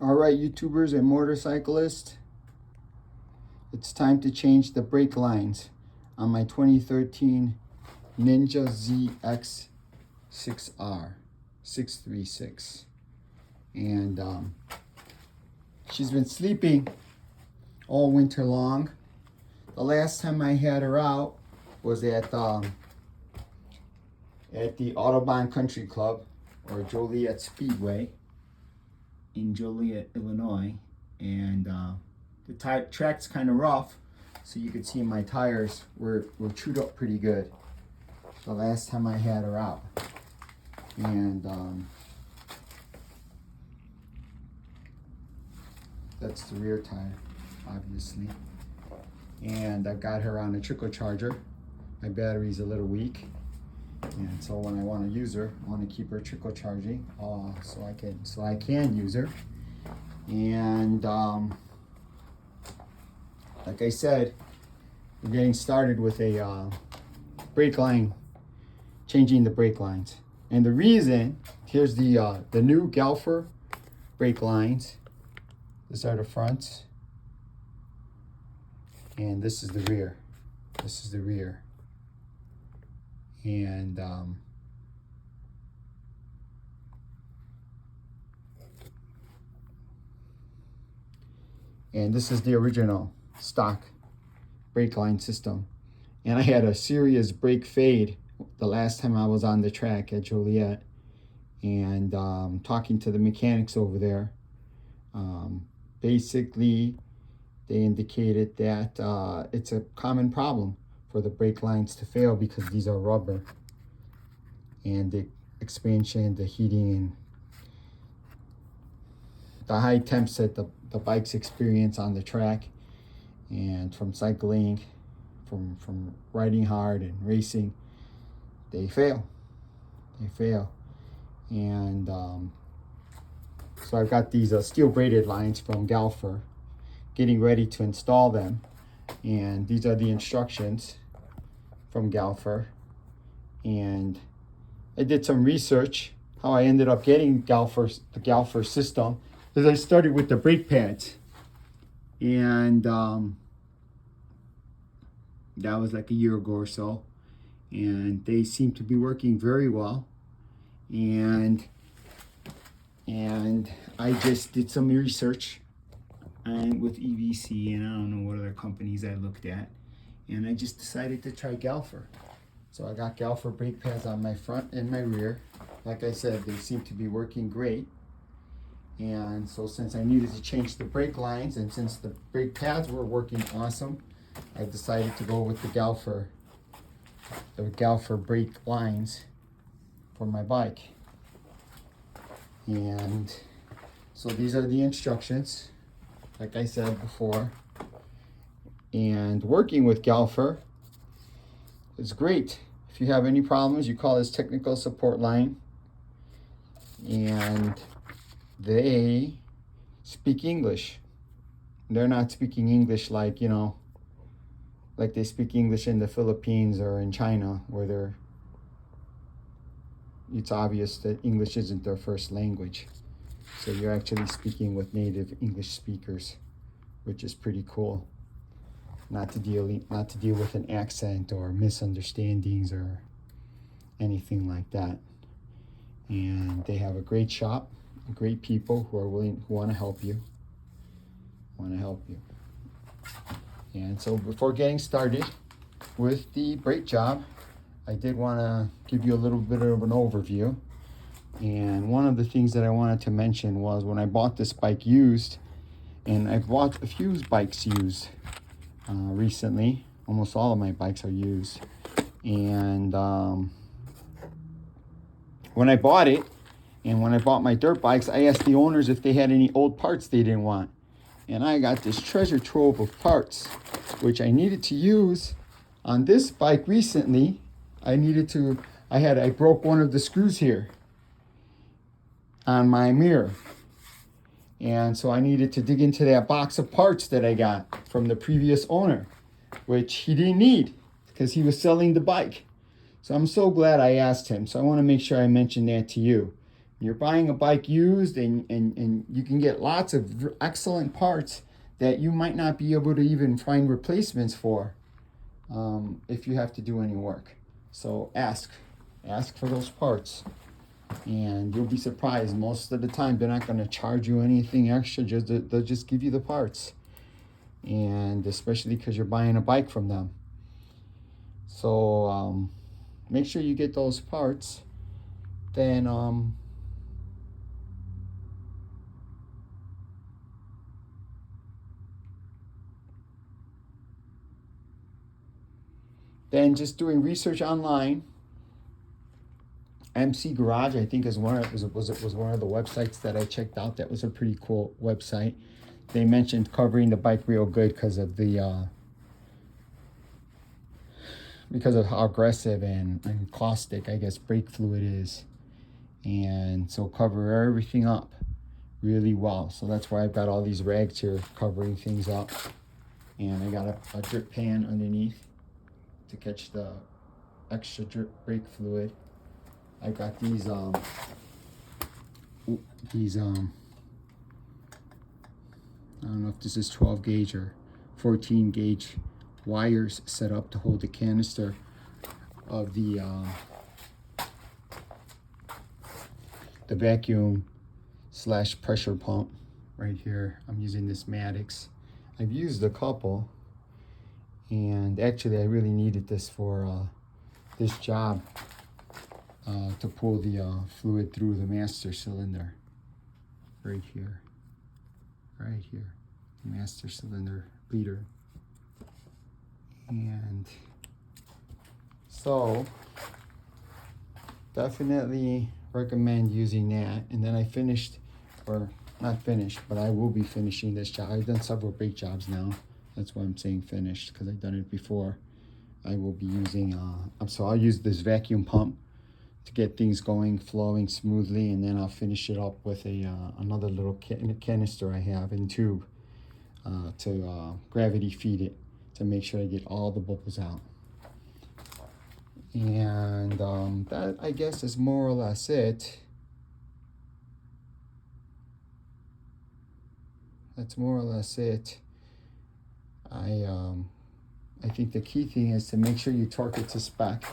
All right, YouTubers and motorcyclists, it's time to change the brake lines on my 2013 Ninja ZX6R 636. And she's been sleeping all winter long. The last time I had her out was at the Autobahn Country Club, or Joliet Speedway, in Joliet, Illinois, and the track's kind of rough, so you could see my tires were chewed up pretty good the last time I had her out. And that's the rear tire, obviously. And I've got her on a trickle charger. My battery's a little weak, and so when I want to use her, I want to keep her trickle charging, so I can use her. And like I said, we're getting started with a brake line, changing the brake lines. And the reason, here's the new Galfer brake lines. These are the fronts, and this is the rear. This is the rear. And this is the original stock brake line system. And I had a serious brake fade the last time I was on the track at Joliet, and talking to the mechanics over there, basically they indicated that it's a common problem for the brake lines to fail because these are rubber, and the expansion, the heating, and the high temps that the bikes experience on the track, and from cycling, from riding hard and racing, they fail. And so I've got these steel braided lines from Galfer, getting ready to install them. And these are the instructions from Galfer. And I did some research. How I ended up getting the Galfer system is I started with the brake pads. And that was like a year ago or so. And they seem to be working very well. And I just did some research with EVC, and I don't know what other companies I looked at, and I just decided to try Galfer. So I got Galfer brake pads on my front and my rear. Like I said, they seem to be working great. And so since I needed to change the brake lines, and since the brake pads were working awesome, I decided to go with the Galfer brake lines for my bike. And so these are the instructions, like I said before. And working with Galfer is great. If you have any problems, you call this technical support line, and they speak English. They're not speaking English like, like they speak English in the Philippines or in China, where it's obvious that English isn't their first language. So you're actually speaking with native English speakers, which is pretty cool. Not to deal with an accent or misunderstandings or anything like that. And they have a great shop, great people who want to help you. And so before getting started with the brake job, I did want to give you a little bit of an overview. And one of the things that I wanted to mention was when I bought this bike used, and I've bought a few bikes used recently. Almost all of my bikes are used. And when I bought it, and when I bought my dirt bikes, I asked the owners if they had any old parts they didn't want. And I got this treasure trove of parts, which I needed to use on this bike recently. I broke one of the screws here on my mirror. And so I needed to dig into that box of parts that I got from the previous owner, which he didn't need because he was selling the bike. So I'm so glad I asked him. So I want to make sure I mention that to you, You're buying a bike used, and you can get lots of excellent parts that you might not be able to even find replacements for if you have to do any work. So ask for those parts, and you'll be surprised. Most of the time they're not going to charge you anything extra, they'll just give you the parts, and especially because you're buying a bike from them. So make sure you get those parts. Then just doing research online. MC Garage, I think, was one of the websites that I checked out. That was a pretty cool website. They mentioned covering the bike real good because of how aggressive and caustic, I guess, brake fluid is, and so cover everything up really well. So that's why I've got all these rags here covering things up, and I got a drip pan underneath to catch the extra drip brake fluid. I got these I don't know if this is 12 gauge or 14 gauge wires set up to hold the canister of the vacuum / pressure pump right here. I'm using this Maddox. I've used a couple, and actually I really needed this for this job to pull the fluid through the master cylinder right here, the master cylinder bleeder. And so definitely recommend using that. And then I finished, or not finished, but I will be finishing this job. I've done several brake jobs now. That's why I'm saying finished, because I've done it before. I will be using, so I'll use this vacuum pump to get things going, flowing smoothly, and then I'll finish it up with another little canister I have in tube to gravity feed it to make sure I get all the bubbles out. And that, I guess, is more or less it. That's more or less it. I think the key thing is to make sure you torque it to spec.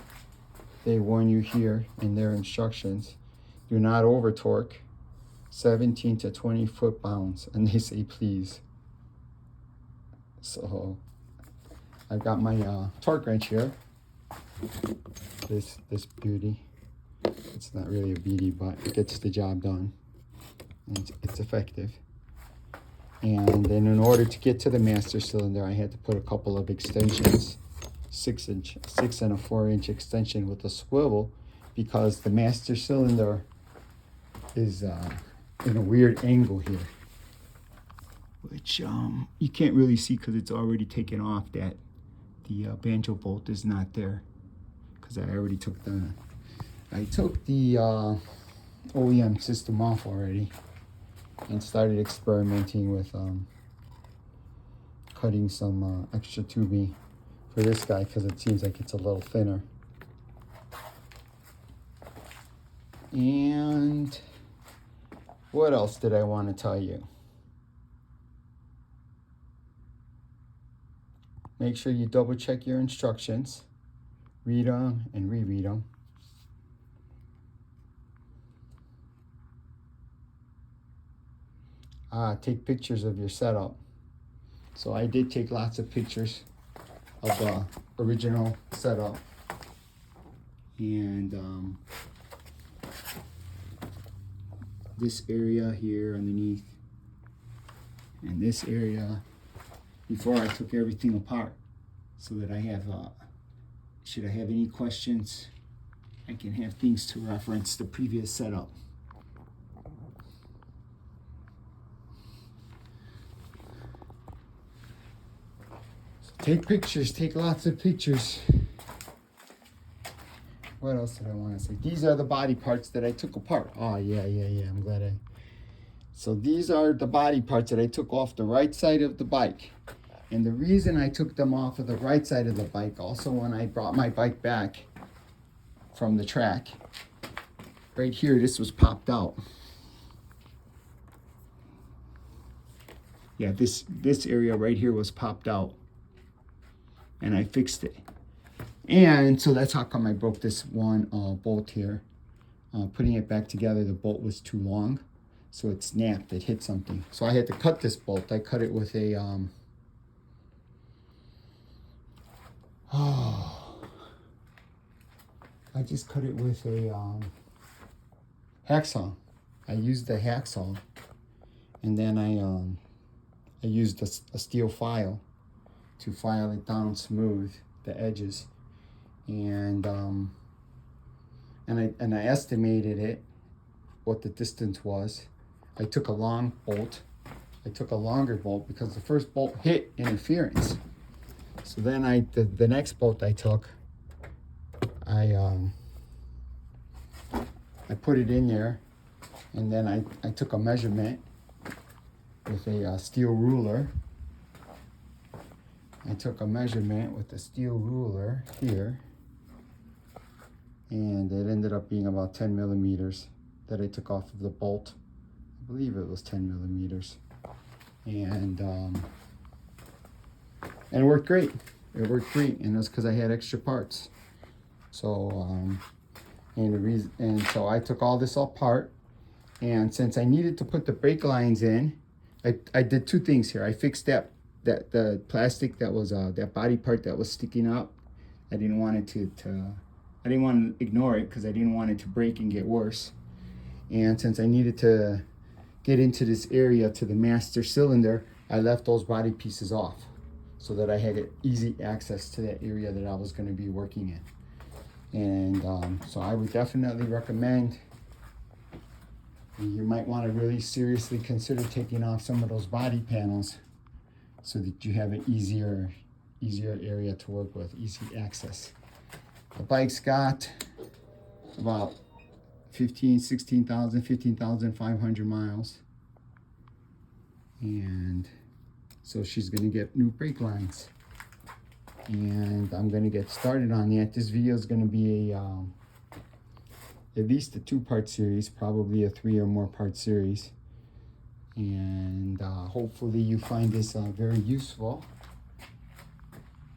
They warn you here in their instructions, do not over torque 17 to 20 foot-pounds, and they say please. So I've got my torque wrench here. This beauty. It's not really a beauty, but it gets the job done. And it's effective. And then in order to get to the master cylinder, I had to put a couple of extensions, 6 and a 4-inch extension with a swivel, because the master cylinder is in a weird angle here, which you can't really see because it's already taken off. That the banjo bolt is not there because I already took the OEM system off already and started experimenting with cutting some extra tubing for this guy because it seems like it's a little thinner. And what else did I want to tell you? Make sure you double check your instructions, read them and reread them. Take pictures of your setup. So I did take lots of pictures of the original setup, and this area here underneath, and this area before I took everything apart, so that I have, should I have any questions, I can have things to reference the previous setup. Take pictures, take lots of pictures. What else did I want to say? These are the body parts that I took apart. Oh, yeah, I'm glad So these are the body parts that I took off the right side of the bike. And the reason I took them off of the right side of the bike, also when I brought my bike back from the track, right here, this was popped out. Yeah, this area right here was popped out, and I fixed it. And so that's how come I broke this one bolt here. Putting it back together, the bolt was too long, so it snapped, it hit something. So I had to cut this bolt. I cut it with a, I just cut it with a hacksaw. I used the hacksaw, and then I used a steel file to file it down smooth, the edges. And I estimated it, what the distance was. I took a long bolt. I took a longer bolt because the first bolt hit interference. So then the next bolt I took, I put it in there, and then I took a measurement with a steel ruler. I took a measurement with a steel ruler here, and it ended up being about 10 millimeters that I took off of the bolt. I believe it was 10 millimeters. And it worked great. It worked great, and it was because I had extra parts. So, and so I took all this apart, and since I needed to put the brake lines in, I did two things here. I fixed that the plastic that was that body part that was sticking up. I didn't want it I didn't want to ignore it because I didn't want it to break and get worse. And since I needed to get into this area to the master cylinder, I left those body pieces off so that I had easy access to that area that I was going to be working in. And so I would definitely recommend, you might want to really seriously consider taking off some of those body panels so that you have an easier area to work with, easy access. The bike's got about 15,500 miles. And so she's gonna get new brake lines. And I'm gonna get started on that. This video is gonna be at least a 2-part series, probably a 3 or more part series. And hopefully you find this very useful.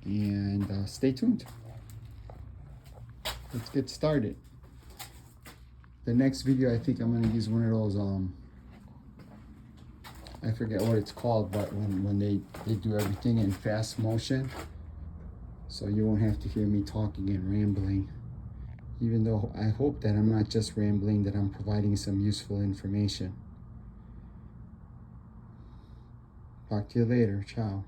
And stay tuned. Let's get started. The next video, I think I'm gonna use one of those, I forget what it's called, but when they do everything in fast motion, so you won't have to hear me talking and rambling. Even though I hope that I'm not just rambling, that I'm providing some useful information. Talk to you later. Ciao.